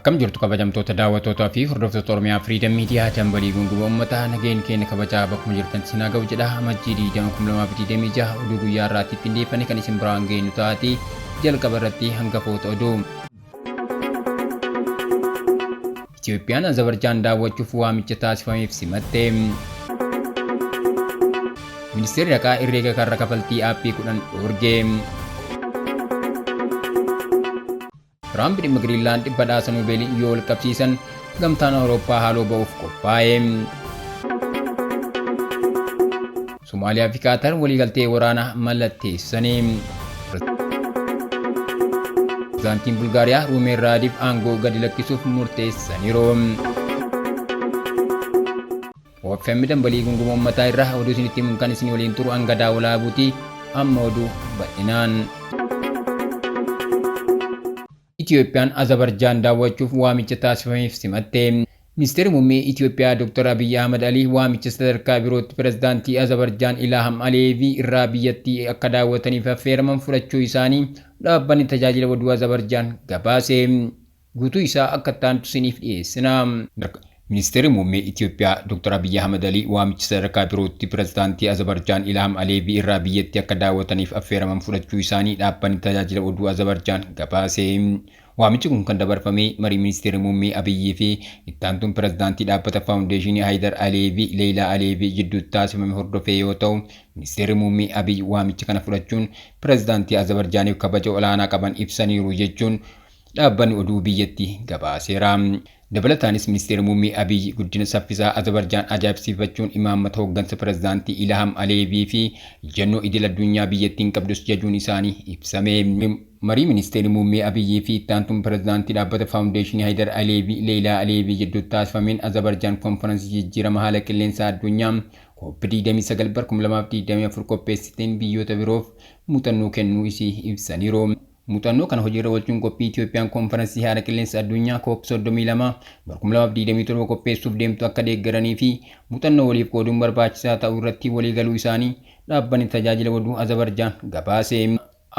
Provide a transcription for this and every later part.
Akkam jirtu kabajamtoota daawwattootaa fi hordoftoota Oromiyaa Freedom Media dambalii gunguma uummataa nageen keenya kabajaa bakkuma jirtan sinaa ga'u jedha Amajjii 2026 oduu guyyaa irraatti qindeeffame kan isin biraan geenyu taati jalqaba irratti hangafoota oduu. Itoophiyaan Azerbaijan daawwachuuf waamicha taasifameef simatte. Ministeerri Haqaa herreega karra kafaltii aappii 10 dhoorge. Trump dhimma Greenland badhaasa Noobeelii yoo wal qabsiisan gamtaan Awurooppaa haaloo ba'uuf qophaa'e. Somaaliyaa fi Qaatar waliigaltee waraanaa mallatteessanii. Pireezidaantiin Bulgaariyaa Ruumen Raadiif aangoo gadi lakkisuuf murteessaniiru. OFM dambalii gunguma uummataa irraa oduu isinitti himuun kan isin waliin turu hanga daawwalaa buutii amma oduu bal'inaan. Itoophiyaan Azerbaijan daawwachuuf waamicha taasifameef simatte. Ministeerri muummee Itoophiyaa Dr. Abiy Ahmed Ali waamicha sadarkaa birootti pireezidaantii Azerbaijan Ilham Aliyev irraa biyyattii akka daawwataniif affeeraman fudhachuu isaanii dhaabbanni tajaajila oduu Azerbaijan gabaase. Guutuu isaa akka taantu isiniif dhiyeessina. Ministeerri muummee Itoophiyaa Dr. Abiy Ahmed Ali waamicha sadarkaa birootti pireezidaantii Azerbaijan Ilham Aliyev irraa biyyattii akka daawwataniif affeeraman fudhachuu isaanii dhaabbanni tajaajila oduu Azerbaijan gabaase. Waamichi kun kan dabarfame marii ministeerri muummee Abiy fi ittaantuun pireezidaantii dhaabbata faawundeeshinii Haydar Aliyev Leelaa Aliyev jidduutti taasifame hordofee yoo ta'u, ministeerri muummee Abiy waamicha kana fudhachuun pireezidaantii Azerbaijaaniif kabaja olaanaa qaban ibsaniiru jechuun dhaabbanni oduu biyyattii gabaaseera. Dabalataanis ministeerri muummee Abiy guddina saffisaa Azerbaijan ajaa'ibsiifachuun imaammata hooggansa pireezidaantii Ilham Aliyev fi ejjennoo idil addunyaa biyyattiin qabdus jajuun isaanii ibsame. Marii ministeerri muummee Abiy fi ittaantuun pireezidaantii dhaabbata faawundeeshinii Haydar Aliyev Leelaa Aliyev jidduutti taasifameen Azerbaijan konferansii jijjiirama haala qilleensa addunyaa COP29/2024 qopheessiteen biyyoota biroof muuxannoo kennuu isii ibsaniiru. Muuxannoo kana hojiirra oolchuun qophii Itoophiyaan konferansii haala qilleensa addunyaa COP32/2027 qopheessuuf deemtu akka deeggaranii fi muuxannoo waliif qooduun barbaachisaa ta'uu irratti waliigaluu isaanii dhaabbanni tajaajila oduu Azerbaijan gabaase.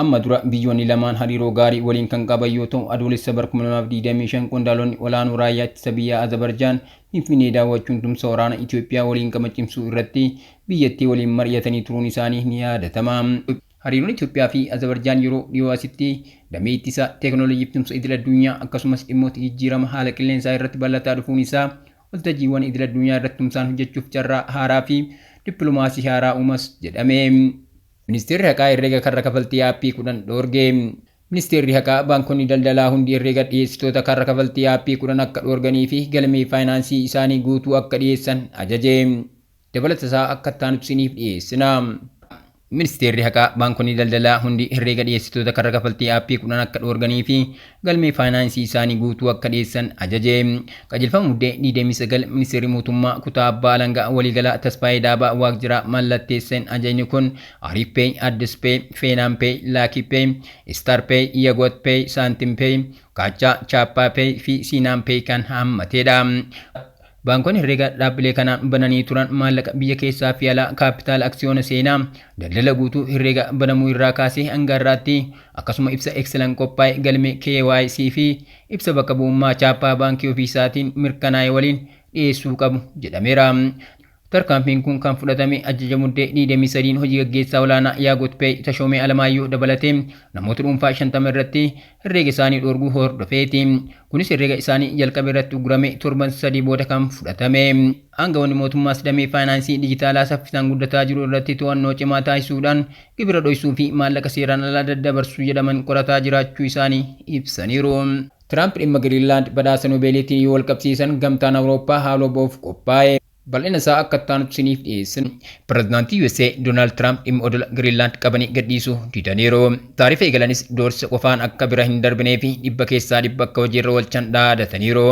Amma dura biyyoonni lamaan hariiroo gaarii waliin kan qaban yoo ta'u, adoolessa 2025 qondaalonni olaanoo raayyaa ittisa biyyaa Azerbaijan Finfinnee daawwachuun tumsa waraana Itoophiyaa waliin cimsuu irratti biyyattii waliin mari'atanii turuun isaanii ni yaadatama. Hariiroon Itoophiyaa fi Azerbaijan yeroo dhiyoo asitti damee ittisa teekinooloojii tumsa idil addunyaa akkasumas dhimmoota jijjiirama haala qilleensaa irratti bal'ataa dhufuun isaa waltajjiiwwan idil addunyaa irratti tumsaan hojjechuuf carraa haaraa fi dippiloomaasii haaraa uumas jedhame. Ministeerri Haqaa herreega karra kafaltii aappii 10 dhoorge. Ministeerri Haqaa baankonni daldalaa hundi herreega dhiyeessitoota karra kafaltii aappii 10 akka dhoorganii fi galmee faayinaansii isaanii guutuu akka dhiyeessan ajaje. Dabalata isaa akka taanutti isiniif dhiyeessina. Ministeerri Haqaa baankonni daldalaa hundi herreega dhiyeessitoota karra kafaltii aappii 10 akka dhoorganii fi galmee faayinaansii isaanii guutuu akka dhiyeessan ajaje. Qajeelfama muddee 29 ministeerri mootummaa kutaa abbaa alangaa waliigalaa Tasfaayee Daabaa Waaqjiraa mallatteessan ajajni kun Ariif Pay, Addis Pay, Feenaan Pay, Laakii Pay, Star Pay, Yagoot Pay, Saantim Pay, Kaachaa, Chaappaa Pay fi Siinaan Pay kan hammatedha. Baankonni herreega dhaabbilee kanaan bananii turan maallaqa biyya keessaa fi alaa kaapitaala aksiyoona seenaa daldala guutuu herreega banamuu irraa kaasee hanga har'aatti akkasuma ibsa Excellent qophaa'e galmee KYC fi ibsa bakka bu'ummaa chaappaa baankii ofiisaatiin mirkanaa'e waliin dhiyeessuu qabu jedhameera. Tarkaanfiin kun kan fudhatame ajaja muddee 23 hojii gaggeessaa olaanaa Yagoot Pay Tashoomee Alamaayyoo dabalatee namoota dhuunfaa 50 irratti herreega isaanii dhoorguu hordofeeti. Kunis herreega isaanii jalqaba irratti ugurame torban 3 booda kan fudhatame. Aangawoonni mootummaas damee faayinaansii dijitaalaa saffisaan guddataa jiru irratti to'annoo cimaa taasisuudhaan gibira dhoksuu fi maallaqa seeraan alaa daddabarsuu jedhaman qorataa jiraachuu isaanii ibsaniiru. Trump dhimma Greenland badhaasa Noobeeliitiin yoo wal qabsiisan gamtaan Awurooppaa haaloo ba'uuf qophaa'e. Bal'ina isaa akka taanutti isiniif dhiyeessina. Pireezidaantii USA Donald Trump dhimma odola Greenland qabanii gadhiisuu didaniiru. Taarifa eegalanis doorsisa qofaan akka bira hin darbinee fi dhibba keessaa dhibba akka hojiirra oolchan dhaadataniiru.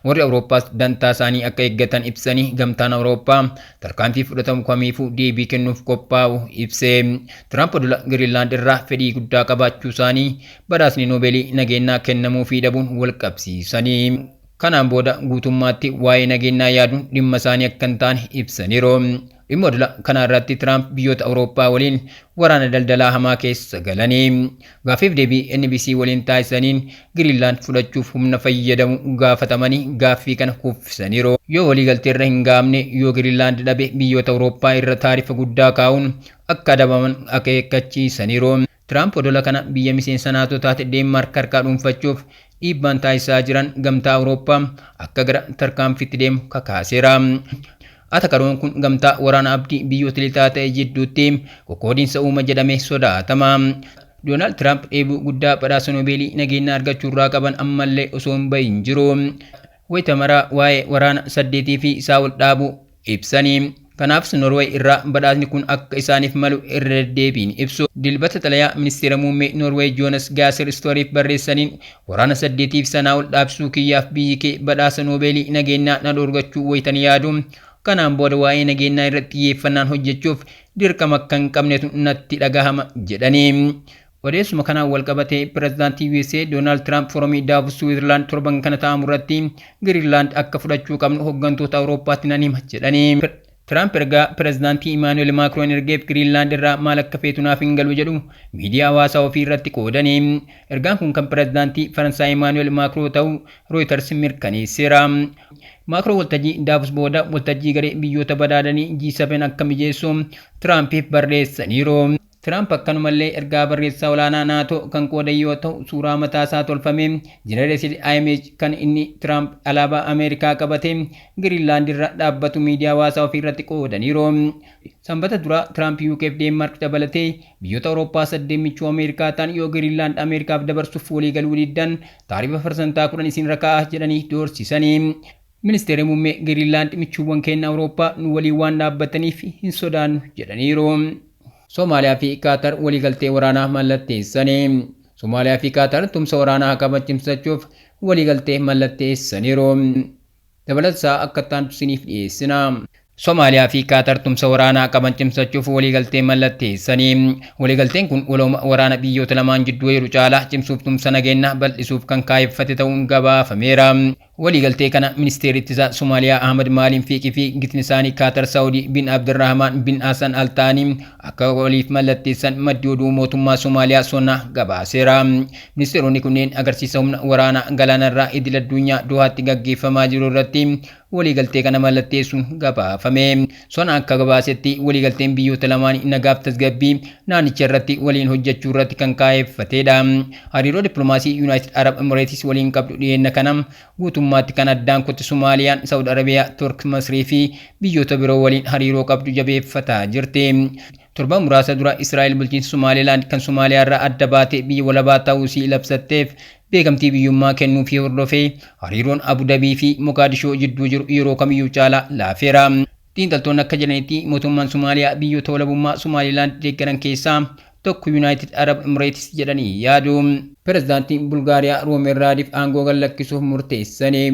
Warri Awurooppaas dantaa isaanii akka eeggatan ibsanii gamtaan Awurooppaa tarkaanfii fudhatamu kamiifuu deebii kennuuf qophaa'u ibse. Trump odola Greenland irraa fedhii guddaa qabaachuu isaanii badhaasni Noobeelii nageenyaa kennamuu fi dhabuun wal qabsiisanii. Kanaan booda guutummaatti waa'ee nageenyaa yaaduun dhimma isaanii akka hin taane ibsaniiru. Dhimma odola kana irratti Tiraamp biyyoota Awurooppaa waliin waraana daldalaa hamaa keessa galanii gaaffiif deebii NBC waliin taasisaniin Giriinlaand fudhachuuf humna fayyadamu gaafatamanii gaaffii kana kuffisaniiru. Yoo waliigaltee irra hin gahamne yoo Giriinlaand dhabe biyyoota Awurooppaa irra taarifa guddaa kaa'uun akka adabaman akeekkachiisaniiru. Tiraamp odola kana biyya miseensa naatoo taate Deenmaark harkaa dhuunfachuuf dhiibbaan taasisaa jiran gamtaa Awurooppaa akka gara tarkaanfiitti deemu kakaaseera. Ata karoon kun gamtaa waraana abdii biyyoota lixaa ta'e jidduutti qoqqoodiinsa uuma jedhamee sodaatama. Doonaald Tiraamp dheebuu guddaa badhaasa Noobeelii nageenya argachuu irraa qaban ammallee osoo hin bahin jiru. Wayita maraa waa'ee waraana 8 fi isaa ol dhaabuu ibsanii. Kanaaf Norway irraa badhaasni kun akka isaaniif malu irra deddeebiin ibsu. Dilbata xalayaa ministeera muummee Norway Joonas Gaasir Stooriif barreessaniin waraana 8 fi sanaa ol dhaabsuu kiyyaaf biyyi kee badhaasa Noobeelii nageenyaa na dhoorgachuu wayitan yaadu. Kanaan booda waa'ee nageenyaa irratti xiyyeeffannaan hojjechuuf dirqama akka hin qabnetu natti dhagahama jedhanii. Odeessuma kanaan walqabatee pirezidaantii USA Doonaald Tiraamp foromii Daavos Switzerland torban kana taa'amu irratti Giriinlaand akka fudhachuu qabnu hooggantoota Awurooppaatti nan hima jedhanii. Tiraamp ergaa pirezidaantii Imaanuel Maakroon ergeef Giriinlaand irraa maal akka feetu naaf hin galu jedhu miidiyaa hawaasaa ofii irratti qoodanii. Ergaan kun kan pirezidaantii Faransaay Imaanuel Maakroon ta'uu Reuters mirkaneesseera. Maakroon waltajjii Daavos booda waltajjii garee biyyoota badhaadhanii G7 akka mijeessu Tiraampiif barreessaniiru. Tiraamp akkanumallee ergaa barreessaa olaanaa naatoo kan qoodan yoo ta'u suuraa mataa isaa tolfamee Genereesii image kan inni Tiraamp alaabaa Ameerikaa qabatee Giriinlaand irra dhaabbatu miidiyaa hawaasaa ofii irratti qoodaniiru. Sanbata dura Tiraamp UKf Deenmaark dabalatee biyyoota Awurooppaa 8 michuu Ameerikaa ta'an yoo Giriinlaand Ameerikaaf dabarsuuf walii galuu diddan taarifa parsantaa 10 isin rakkaa'aa jedhanii doorsisanii. Ministeerri muummee Giriinlaand michuuwwan keenya Awurooppaa nu waliin waan dhaabbataniif hin sodaannu jedhaniiru. Somaaliyaa fi Qaatar waliigaltee waraanaa mallatteessanii. Somaaliyaa fi Qaatar tumsa waraanaa kabachiisachuuf waliigaltee mallatteessaniiru. Dabalataa akka taantu isiniif dhiyeessina. Somaaliyaa fi Qaatar tumsa waraanaa kabachiisachuuf waliigaltee mallatteessanii. Waliigalteen kun waluma waraana biyyoota lamaan jidduu jiru caalaa cimsuuf tumsa nageenya bal'isuuf kan kaayeffate ta'uun gabaafameera. Waliigaltee kana ministeerri ittisaa Somaaliyaa Ahmad Maaliin Fiiqii fi gitni isaanii Qaatar Saawudii bin Abdirrahmaan bin Hasan Al Taanii akka waliif mallatteessan maddi oduu mootummaa Somaaliyaa sonna gabaaseera. Ministeeronni kunneen agarsiisa humna waraanaa galaanarraa idil addunyaa Dohaatti gaggeeffamaa jiru irratti waliigaltee kana mallatteessuun gabaafame. Sonna akka gabaasetti waliigalteen biyyoota lamaan nagaaf tasgabbii naannicha irratti waliin hojjechuu irratti kan kaayeffatedha. Hariiroo dippiloomaasii Yuunaayitid Arab Emirates waliin qabdu dhiyeenya kana guutummaatti kan addaan kutte Somaaliyaan Saawud Arabiyaa, Turk, Masrii fi biyyoota biroo waliin hariiroo qabdu jabeeffataa jirti. Torban muraasa dura Israa'el bulchiinsa Somaalilaand kan Somaaliyaa irraa adda baatee biyya walabaa ta'uu isii labsatteef beekamtii biyyummaa kennuu fi hordofee hariiroon Abu Dhabii fi Mogaadishoo jidduu jiru yeroo kamiyyuu caalaa laafeera. Xiinxaltoonni akka jedhanitti mootummaan Somaaliyaa biyyoota walabummaa Somaalilaand deeggaran keessaa tokko Yuunaayitid Arab Emirates jedhanii yaadu. Pirezidaantiin Bulgaariyaa Roomen Raadiif aangoo gadhiisuuf murteessanii.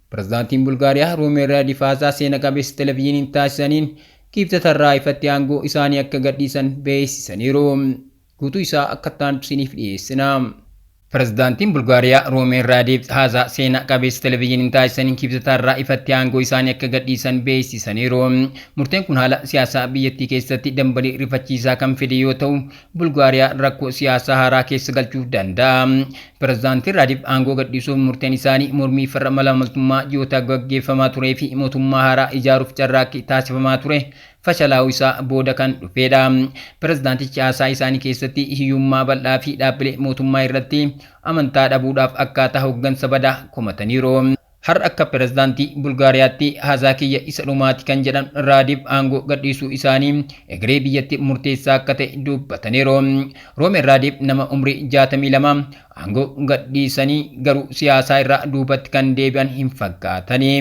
Pirezidaantiin Bulgaariyaa Roomen Raadiif haasaa seena qabeessa televezyiiniin taasisaniin kibxata irraa ifatti aangoo isaanii akka gadhiisan beeksisaniiru. Guutuu isaa akka taantu isiniif dhiyeessina. Pirezidaantiin Bulgaariyaa Roomen Raadiif haasaa seena qabeessa televezyiiniin taasisaniin kibxata irraa ifatti aangoo isaanii akka gadhiisan beeksisaniiru. Murteen kun haala siyaasaa biyyattii keessatti dambalii rifachiisaa kan fide yoo ta'u, Bulgaariyaa rakkoo siyaasaa haaraa keessa galchuu danda'a. Pirezidaantiin Raadiif aangoo gadhiisuuf murteen isaanii mormii farra malaammaltummaa ji'oota gaggeeffamaa turee fi mootummaa haaraa ijaaruuf carraaqqii taasifamaa ture fashalaa'uu isaa booda kan dhufedha. Pirezidaantichi haasaa isaanii keessatti hiyyummaa bal'aa fi dhaabbilee mootummaa irratti amantaa dhabuudhaaf akkaataa hooggansa badaa komataniiru. Har'a akka pirezidaantii Bulgaariyaatti haasaa kiyya isa dhumaati kan jedhan Raadiif aangoo gadhiisuu isaanii egeree biyyatti murteessaa akka ta'e dubbataniiru. Roomen Raadiif nama umrii 62 aangoo gadhiisanii garuu siyaasaa irraa duubatti kan deebi'an hin fakkaatanii.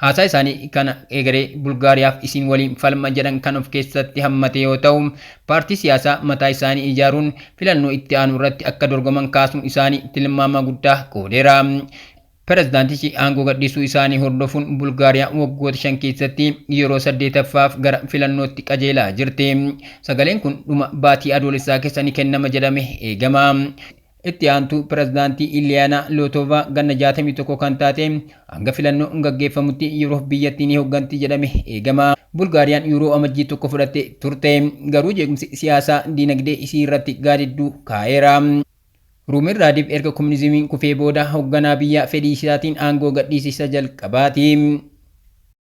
Haasaa isaanii kana egeree Bulgaariyaaf isin waliin falma jedhan kan of keessatti hammate yoo ta'u, paartii siyaasaa mataa isaanii ijaaruun filannoo itti aanu irratti akka dorgoman kaasuun isaanii tilmaama guddaa qoodeera. Pirezidaantichi aangoo gadhiisuu isaanii hordofuun Bulgaariyaa waggoota 5 keessatti yeroo 8ffaaf gara filannootti qajeelaa jirti. Sagaleen kun dhuma baatii adoolessaa keessa ni kennama jedhame eegama. itti aantu pirezidaantii Iliyaana Lootova ganna 61 kan taate hanga filannoo gaggeeffamutti yeroo biyyattiin hoogganti jedhame eegama. Bulgaariyaan yeroo amajjii tokko fudhatte turte garuu jeequmsi siyaasaa diinagdee isii irratti gaadidduu kaa'eera. Ruumin Raadiif erga komunizimiin kufee booda hoogganaa biyya fedhii isaatiin aangoo gadhiisisa jalqabaati.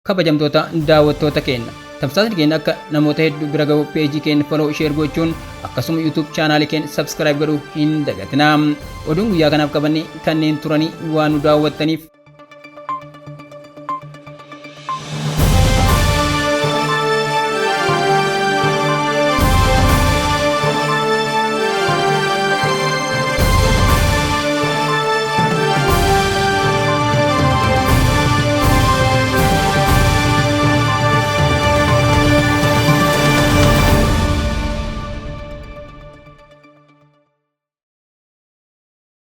Kabajamtoota daawwattoota keenya tamsaasni keenya akka namoota hedduu bira ga'u peejii keenya follow share gochuun akkasuma YouTube chaanaalii keenya subscribe godhuu hin dagatinaa. Oduun guyyaa kanaaf qabanne kanneen turanii waan nu daawwattaniif